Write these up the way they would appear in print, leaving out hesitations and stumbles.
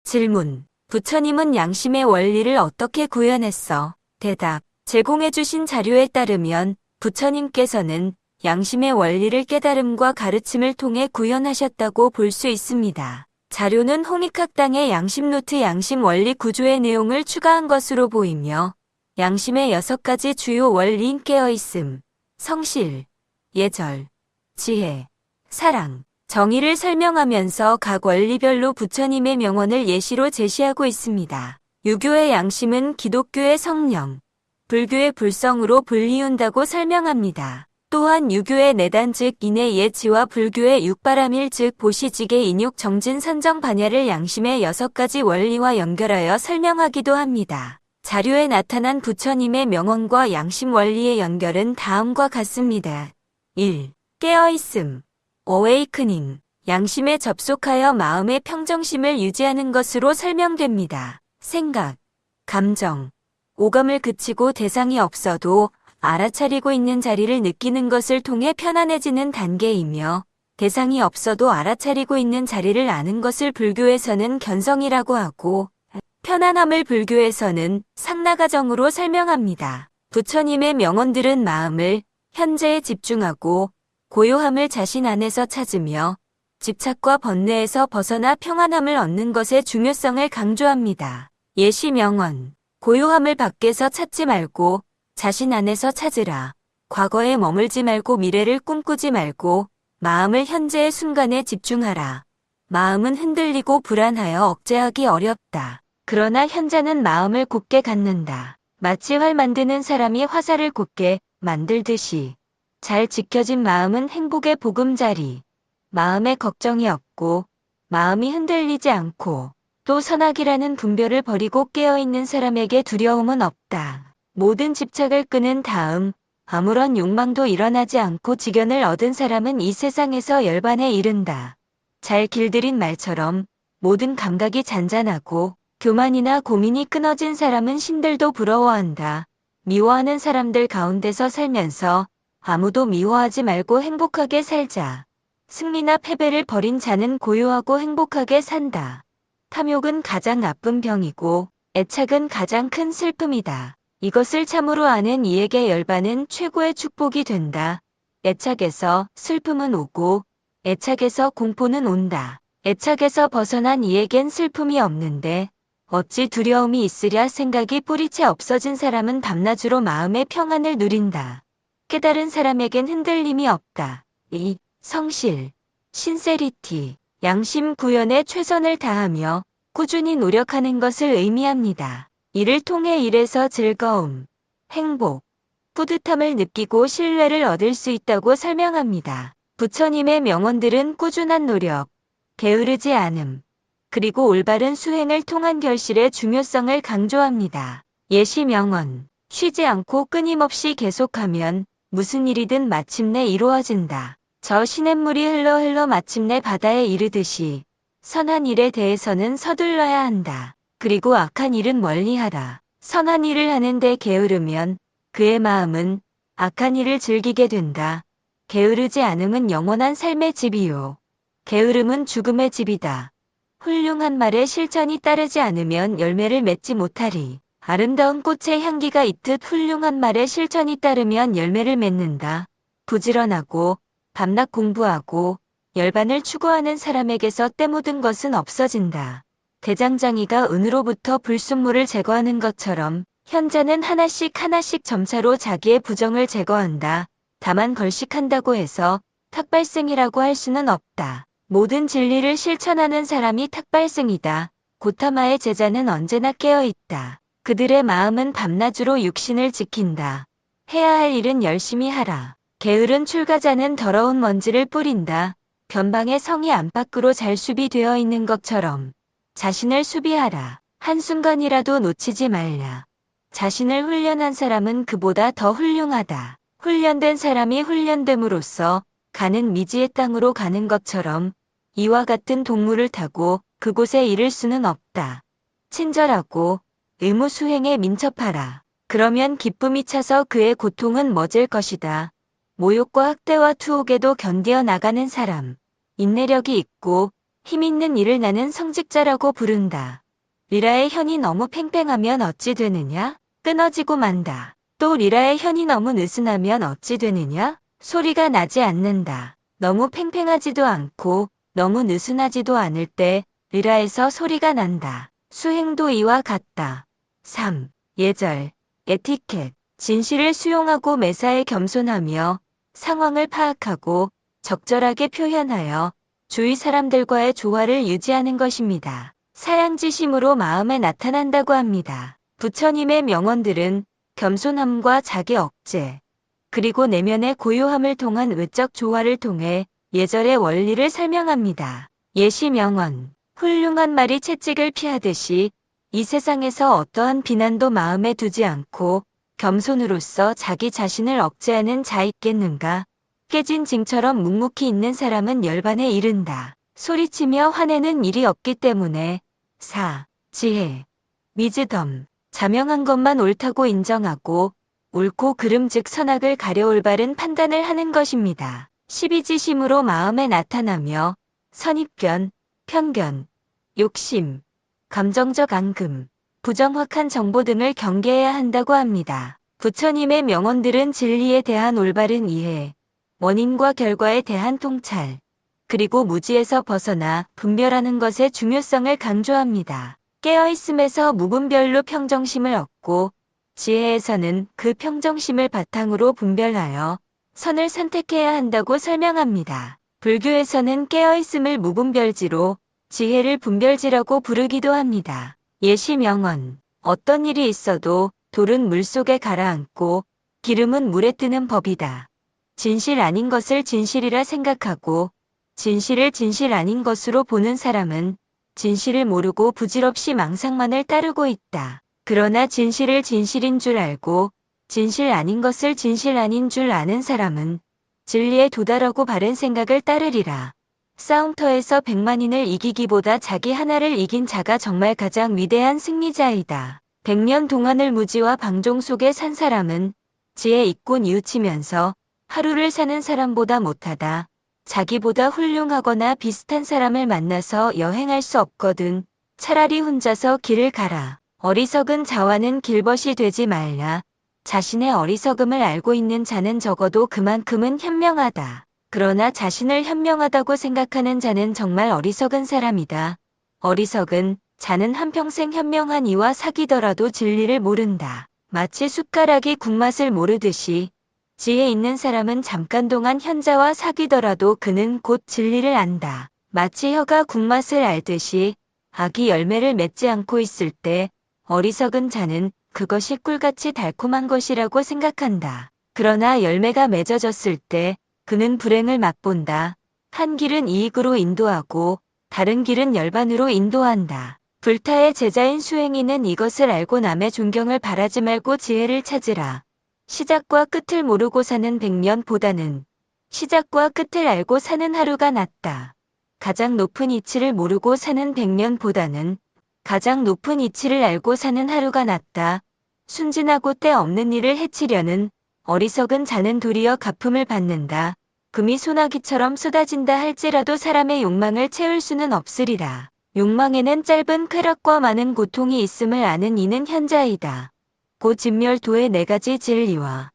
질문. 부처님은 양심의 원리를 어떻게 구현했어? 대답. 제공해주신 자료에 따르면 부처님께서는 양심의 원리를 깨달음과 가르침을 통해 구현하셨다고 볼 수 있습니다. 자료는 홍익학당의 양심노트 양심 원리 구조의 내용을 추가한 것으로 보이며 양심의 6가지 주요 원리인 깨어있음, 성실, 예절, 지혜, 사랑, 정의를 설명하면서 각 원리별로 부처님의 명언을 예시로 제시하고 있습니다. 유교의 양심은 기독교의 성령, 불교의 불성으로 불리운다고 설명합니다. 또한 유교의 내단 즉 인의 예지와 불교의 육바라밀 즉 보시직의 인욕 정진 선정 반야를 양심의 6가지 원리와 연결하여 설명하기도 합니다. 자료에 나타난 부처님의 명언과 양심 원리의 연결은 다음과 같습니다. 1. 깨어있음, awakening, 양심에 접속하여 마음의 평정심을 유지하는 것으로 설명됩니다. 생각, 감정, 오감을 그치고 대상이 없어도 알아차리고 있는 자리를 느끼는 것을 통해 편안해지는 단계이며 대상이 없어도 알아차리고 있는 자리를 아는 것을 불교에서는 견성이라고 하고 편안함을 불교에서는 상나가정으로 설명합니다. 부처님의 명언들은 마음을 현재에 집중하고 고요함을 자신 안에서 찾으며 집착과 번뇌에서 벗어나 평안함을 얻는 것의 중요성을 강조합니다. 예시 명언. 고요함을 밖에서 찾지 말고 자신 안에서 찾으라. 과거에 머물지 말고 미래를 꿈꾸지 말고 마음을 현재의 순간에 집중하라. 마음은 흔들리고 불안하여 억제하기 어렵다. 그러나 현자는 마음을 굳게 갖는다. 마치 활 만드는 사람이 화살을 굳게 만들듯이 잘 지켜진 마음은 행복의 보금자리. 마음에 걱정이 없고 마음이 흔들리지 않고 또 선악이라는 분별을 버리고 깨어있는 사람에게 두려움은 없다. 모든 집착을 끄는 다음 아무런 욕망도 일어나지 않고 직견을 얻은 사람은 이 세상에서 열반에 이른다. 잘 길들인 말처럼 모든 감각이 잔잔하고 교만이나 고민이 끊어진 사람은 신들도 부러워한다. 미워하는 사람들 가운데서 살면서 아무도 미워하지 말고 행복하게 살자. 승리나 패배를 버린 자는 고요하고 행복하게 산다. 탐욕은 가장 나쁜 병이고 애착은 가장 큰 슬픔이다. 이것을 참으로 아는 이에게 열반은 최고의 축복이 된다. 애착에서 슬픔은 오고 애착에서 공포는 온다. 애착에서 벗어난 이에겐 슬픔이 없는데 어찌 두려움이 있으랴 생각이 뿌리채 없어진 사람은 밤낮으로 마음의 평안을 누린다. 깨달은 사람에겐 흔들림이 없다. 2. 성실, 신세리티, 양심 구현에 최선을 다하며 꾸준히 노력하는 것을 의미합니다. 이를 통해 일에서 즐거움, 행복, 뿌듯함을 느끼고 신뢰를 얻을 수 있다고 설명합니다. 부처님의 명언들은 꾸준한 노력, 게으르지 않음, 그리고 올바른 수행을 통한 결실의 중요성을 강조합니다. 예시 명언. 쉬지 않고 끊임없이 계속하면 무슨 일이든 마침내 이루어진다. 저 시냇물이 흘러 마침내 바다에 이르듯이 선한 일에 대해서는 서둘러야 한다. 그리고 악한 일은 멀리하라. 선한 일을 하는데 게으르면 그의 마음은 악한 일을 즐기게 된다. 게으르지 않음은 영원한 삶의 집이요. 게으름은 죽음의 집이다. 훌륭한 말에 실천이 따르지 않으면 열매를 맺지 못하리. 아름다운 꽃의 향기가 있듯 훌륭한 말에 실천이 따르면 열매를 맺는다. 부지런하고 밤낮 공부하고 열반을 추구하는 사람에게서 때묻은 것은 없어진다. 대장장이가 은으로부터 불순물을 제거하는 것처럼 현자는 하나씩 점차로 자기의 부정을 제거한다. 다만 걸식한다고 해서 탁발승이라고 할 수는 없다. 모든 진리를 실천하는 사람이 탁발승이다. 고타마의 제자는 언제나 깨어있다. 그들의 마음은 밤낮으로 육신을 지킨다. 해야 할 일은 열심히 하라. 게으른 출가자는 더러운 먼지를 뿌린다. 변방의 성이 안팎으로 잘 수비되어 있는 것처럼 자신을 수비하라. 한순간이라도 놓치지 말라. 자신을 훈련한 사람은 그보다 더 훌륭하다. 훈련된 사람이 훈련됨으로써 가는 미지의 땅으로 가는 것처럼 이와 같은 동물을 타고 그곳에 이를 수는 없다. 친절하고 의무 수행에 민첩하라. 그러면 기쁨이 차서 그의 고통은 멎을 것이다. 모욕과 학대와 투옥에도 견디어 나가는 사람. 인내력이 있고 힘있는 일을 나는 성직자라고 부른다. 리라의 현이 너무 팽팽하면 어찌 되느냐? 끊어지고 만다. 또 리라의 현이 너무 느슨하면 어찌 되느냐? 소리가 나지 않는다. 너무 팽팽하지도 않고 너무 느슨하지도 않을 때 리라에서 소리가 난다. 수행도 이와 같다. 3. 예절, 에티켓, 진실을 수용하고 매사에 겸손하며 상황을 파악하고 적절하게 표현하여 주위 사람들과의 조화를 유지하는 것입니다. 사양지심으로 마음에 나타난다고 합니다. 부처님의 명언들은 겸손함과 자기 억제, 그리고 내면의 고요함을 통한 외적 조화를 통해 예절의 원리를 설명합니다. 예시 명언, 훌륭한 말이 채찍을 피하듯이 이 세상에서 어떠한 비난도 마음에 두지 않고 겸손으로서 자기 자신을 억제하는 자 있겠는가? 깨진 징처럼 묵묵히 있는 사람은 열반에 이른다. 소리치며 화내는 일이 없기 때문에. 4. 지혜, 위즈덤, 자명한 것만 옳다고 인정하고 옳고 그름 즉 선악을 가려 올바른 판단을 하는 것입니다. 12지심으로 마음에 나타나며 선입견, 편견, 욕심, 감정적 앙금, 부정확한 정보 등을 경계해야 한다고 합니다. 부처님의 명언들은 진리에 대한 올바른 이해, 원인과 결과에 대한 통찰, 그리고 무지에서 벗어나 분별하는 것의 중요성을 강조합니다. 깨어있음에서 무분별로 평정심을 얻고 지혜에서는 그 평정심을 바탕으로 분별하여 선을 선택해야 한다고 설명합니다. 불교에서는 깨어있음을 무분별지로 지혜를 분별지라고 부르기도 합니다. 예시 명언, 어떤 일이 있어도 돌은 물속에 가라앉고 기름은 물에 뜨는 법이다. 진실 아닌 것을 진실이라 생각하고 진실을 진실 아닌 것으로 보는 사람은 진실을 모르고 부질없이 망상만을 따르고 있다. 그러나 진실을 진실인 줄 알고 진실 아닌 것을 진실 아닌 줄 아는 사람은 진리에 도달하고 바른 생각을 따르리라. 싸움터에서 100만인을 이기기보다 자기 하나를 이긴 자가 정말 가장 위대한 승리자이다. 100년 동안을 무지와 방종 속에 산 사람은 지혜 있고 뉘우치면서 하루를 사는 사람보다 못하다. 자기보다 훌륭하거나 비슷한 사람을 만나서 여행할 수 없거든. 차라리 혼자서 길을 가라. 어리석은 자와는 길벗이 되지 말라. 자신의 어리석음을 알고 있는 자는 적어도 그만큼은 현명하다. 그러나 자신을 현명하다고 생각하는 자는 정말 어리석은 사람이다. 어리석은 자는 한평생 현명한 이와 사귀더라도 진리를 모른다. 마치 숟가락이 국맛을 모르듯이 지혜 있는 사람은 잠깐 동안 현자와 사귀더라도 그는 곧 진리를 안다. 마치 혀가 국맛을 알듯이 악이 열매를 맺지 않고 있을 때 어리석은 자는 그것이 꿀같이 달콤한 것이라고 생각한다. 그러나 열매가 맺어졌을 때 그는 불행을 맛본다. 한 길은 이익으로 인도하고 다른 길은 열반으로 인도한다. 불타의 제자인 수행이는 이것을 알고 남의 존경을 바라지 말고 지혜를 찾으라. 시작과 끝을 모르고 사는 100년보다는 시작과 끝을 알고 사는 하루가 낫다. 가장 높은 이치를 모르고 사는 100년보다는 가장 높은 이치를 알고 사는 하루가 낫다. 순진하고 때 없는 일을 해치려는 어리석은 자는 도리어 갚음을 받는다. 금이 소나기처럼 쏟아진다 할지라도 사람의 욕망을 채울 수는 없으리라. 욕망에는 짧은 쾌락과 많은 고통이 있음을 아는 이는 현자이다. 고진멸도의 4가지 진리와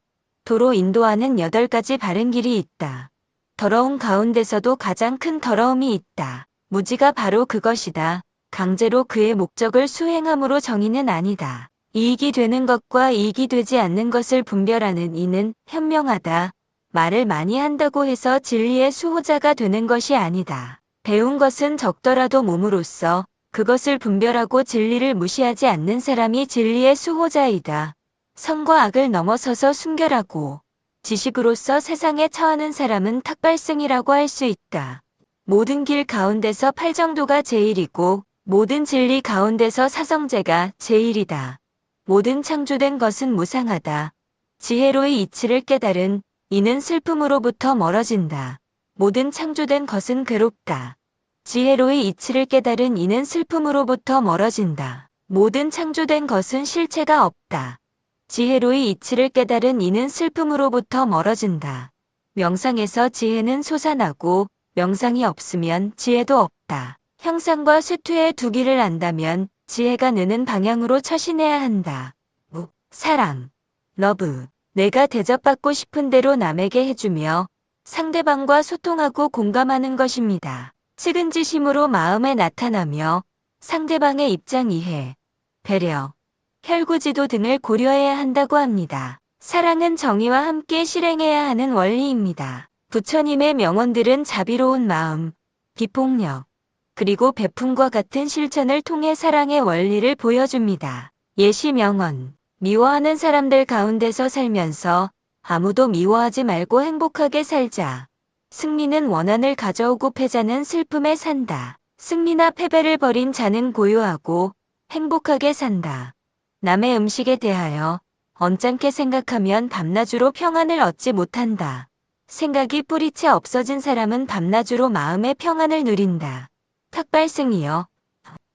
도로 인도하는 8가지 바른 길이 있다. 더러운 가운데서도 가장 큰 더러움이 있다. 무지가 바로 그것이다. 강제로 그의 목적을 수행함으로 정의는 아니다. 이익이 되는 것과 이익이 되지 않는 것을 분별하는 이는 현명하다. 말을 많이 한다고 해서 진리의 수호자가 되는 것이 아니다. 배운 것은 적더라도 몸으로써 그것을 분별하고 진리를 무시하지 않는 사람이 진리의 수호자이다. 선과 악을 넘어서서 순결하고 지식으로서 세상에 처하는 사람은 탁발승이라고 할 수 있다. 모든 길 가운데서 팔정도가 제일이고 모든 진리 가운데서 사성제가 제일이다. 모든 창조된 것은 무상하다. 지혜로의 이치를 깨달은 이는 슬픔으로부터 멀어진다. 모든 창조된 것은 괴롭다. 지혜로의 이치를 깨달은 이는 슬픔으로부터 멀어진다. 모든 창조된 것은 실체가 없다. 지혜로의 이치를 깨달은 이는 슬픔으로부터 멀어진다. 명상에서 지혜는 솟아나고 명상이 없으면 지혜도 없다. 형상과 쇠퇴의 두기를 안다면 지혜가 느는 방향으로 처신해야 한다. 사랑, 러브. 내가 대접받고 싶은 대로 남에게 해주며 상대방과 소통하고 공감하는 것입니다. 측은지심으로 마음에 나타나며 상대방의 입장 이해, 배려, 혈구지도 등을 고려해야 한다고 합니다. 사랑은 정의와 함께 실행해야 하는 원리입니다. 부처님의 명언들은 자비로운 마음, 비폭력, 그리고 베품과 같은 실천을 통해 사랑의 원리를 보여줍니다. 예시 명언. 미워하는 사람들 가운데서 살면서 아무도 미워하지 말고 행복하게 살자. 승리는 원한을 가져오고 패자는 슬픔에 산다. 승리나 패배를 버린 자는 고요하고 행복하게 산다. 남의 음식에 대하여 언짢게 생각하면 밤낮으로 평안을 얻지 못한다. 생각이 뿌리채 없어진 사람은 밤낮으로 마음의 평안을 누린다. 탁발승이여.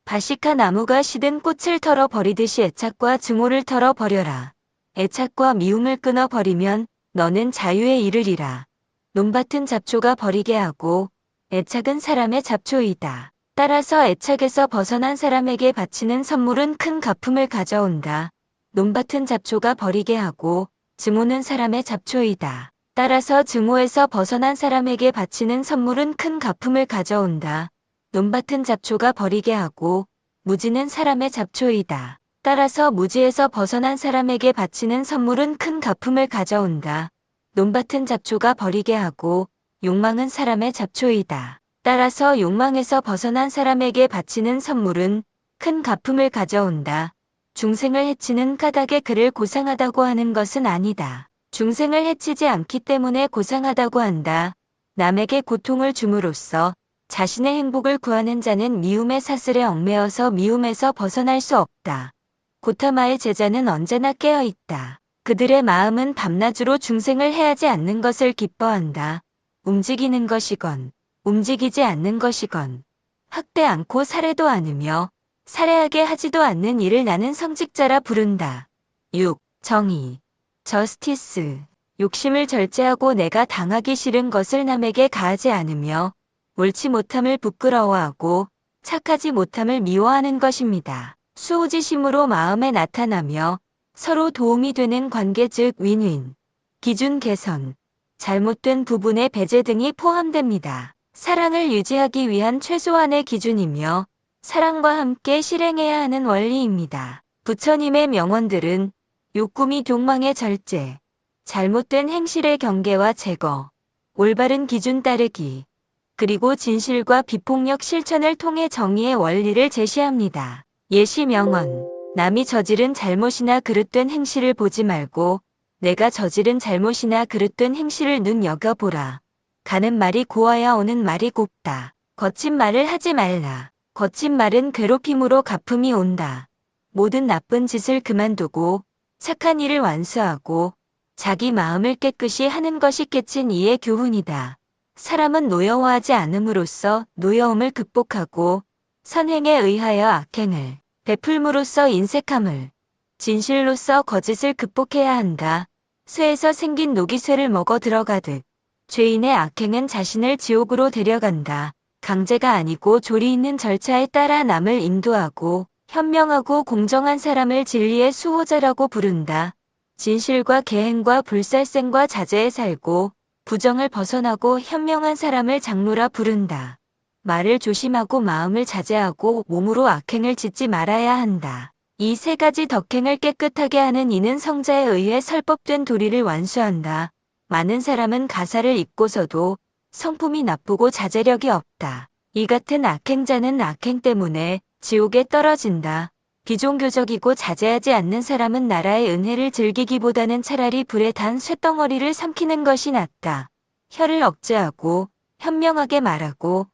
바시카 나무가 시든 꽃을 털어버리듯이 애착과 증오를 털어버려라. 애착과 미움을 끊어버리면 너는 자유에 이르리라. 논밭은 잡초가 버리게 하고 애착은 사람의 잡초이다. 따라서 애착에서 벗어난 사람에게 바치는 선물은 큰 갚음을 가져온다. 논밭은 잡초가 버리게 하고 증오는 사람의 잡초이다. 따라서 증오에서 벗어난 사람에게 바치는 선물은 큰 갚음을 가져온다. 논밭은 잡초가 버리게 하고 무지는 사람의 잡초이다. 따라서 무지에서 벗어난 사람에게 바치는 선물은 큰 갚음을 가져온다. 논밭은 잡초가 버리게 하고 욕망은 사람의 잡초이다. 따라서 욕망에서 벗어난 사람에게 바치는 선물은 큰 갚음을 가져온다. 중생을 해치는 까닭에 그를 고상하다고 하는 것은 아니다. 중생을 해치지 않기 때문에 고상하다고 한다. 남에게 고통을 줌으로써 자신의 행복을 구하는 자는 미움의 사슬에 얽매여서 미움에서 벗어날 수 없다. 고타마의 제자는 언제나 깨어있다. 그들의 마음은 밤낮으로 중생을 해하지 않는 것을 기뻐한다. 움직이는 것이건 움직이지 않는 것이건 학대 않고 살해도 않으며 살해하게 하지도 않는 일을 나는 성직자라 부른다. 6. 정의, 저스티스. 욕심을 절제하고 내가 당하기 싫은 것을 남에게 가하지 않으며 옳지 못함을 부끄러워하고 착하지 못함을 미워하는 것입니다. 수호지심으로 마음에 나타나며 서로 도움이 되는 관계 즉 윈윈, 기준 개선, 잘못된 부분의 배제 등이 포함됩니다. 사랑을 유지하기 위한 최소한의 기준이며 사랑과 함께 실행해야 하는 원리입니다. 부처님의 명언들은 욕구 및 욕망의 절제, 잘못된 행실의 경계와 제거, 올바른 기준 따르기, 그리고 진실과 비폭력 실천을 통해 정의의 원리를 제시합니다. 예시 명언. 남이 저지른 잘못이나 그릇된 행실을 보지 말고 내가 저지른 잘못이나 그릇된 행실을 눈여겨보라. 가는 말이 고와야 오는 말이 곱다. 거친 말을 하지 말라. 거친 말은 괴롭힘으로 갚음이 온다. 모든 나쁜 짓을 그만두고 착한 일을 완수하고 자기 마음을 깨끗이 하는 것이 깨친 이의 교훈이다. 사람은 노여워하지 않음으로써 노여움을 극복하고 선행에 의하여 악행을 베풀므로써 인색함을 진실로써 거짓을 극복해야 한다. 쇠에서 생긴 녹이 쇠를 먹어 들어가듯 죄인의 악행은 자신을 지옥으로 데려간다. 강제가 아니고 조리 있는 절차에 따라 남을 인도하고 현명하고 공정한 사람을 진리의 수호자라고 부른다. 진실과 계행과 불살생과 자제에 살고 부정을 벗어나고 현명한 사람을 장로라 부른다. 말을 조심하고 마음을 자제하고 몸으로 악행을 짓지 말아야 한다. 이 세 가지 덕행을 깨끗하게 하는 이는 성자에 의해 설법된 도리를 완수한다. 많은 사람은 가사를 입고서도 성품이 나쁘고 자제력이 없다. 이 같은 악행자는 악행 때문에 지옥에 떨어진다. 비종교적이고 자제하지 않는 사람은 나라의 은혜를 즐기기보다는 차라리 불에 단 쇳덩어리를 삼키는 것이 낫다. 혀를 억제하고 현명하게 말하고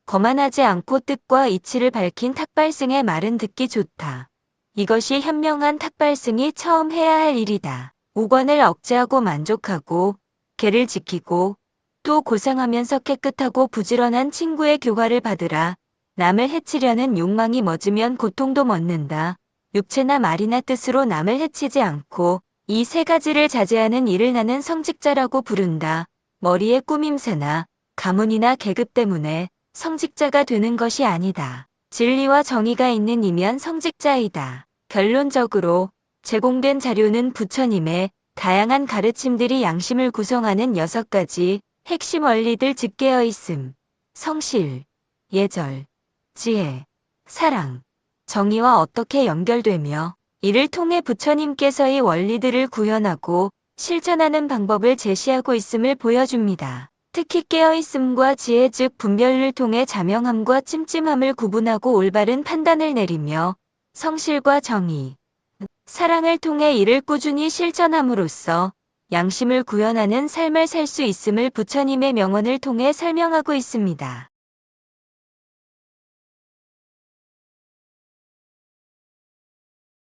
거만하지 않고 뜻과 이치를 밝힌 탁발승의 말은 듣기 좋다. 이것이 현명한 탁발승이 처음 해야 할 일이다. 오관을 억제하고 만족하고 계를 지키고 또 고상하면서 깨끗하고 부지런한 친구의 교화를 받으라. 남을 해치려는 욕망이 멎으면 고통도 멎는다. 육체나 말이나 뜻으로 남을 해치지 않고 이 세 가지를 자제하는 일을 나는 성직자라고 부른다. 머리에 꾸밈새나 가문이나 계급 때문에 성직자가 되는 것이 아니다. 진리와 정의가 있는 이면 성직자이다. 결론적으로 제공된 자료는 부처님의 다양한 가르침들이 양심을 구성하는 6가지 핵심 원리들 집계어 있음. 성실, 예절, 지혜, 사랑, 정의와 어떻게 연결되며 이를 통해 부처님께서 이 원리들을 구현하고 실천하는 방법을 제시하고 있음을 보여줍니다. 특히 깨어있음과 지혜 즉 분별을 통해 자명함과 찜찜함을 구분하고 올바른 판단을 내리며 성실과 정의, 사랑을 통해 이를 꾸준히 실천함으로써 양심을 구현하는 삶을 살 수 있음을 부처님의 명언을 통해 설명하고 있습니다.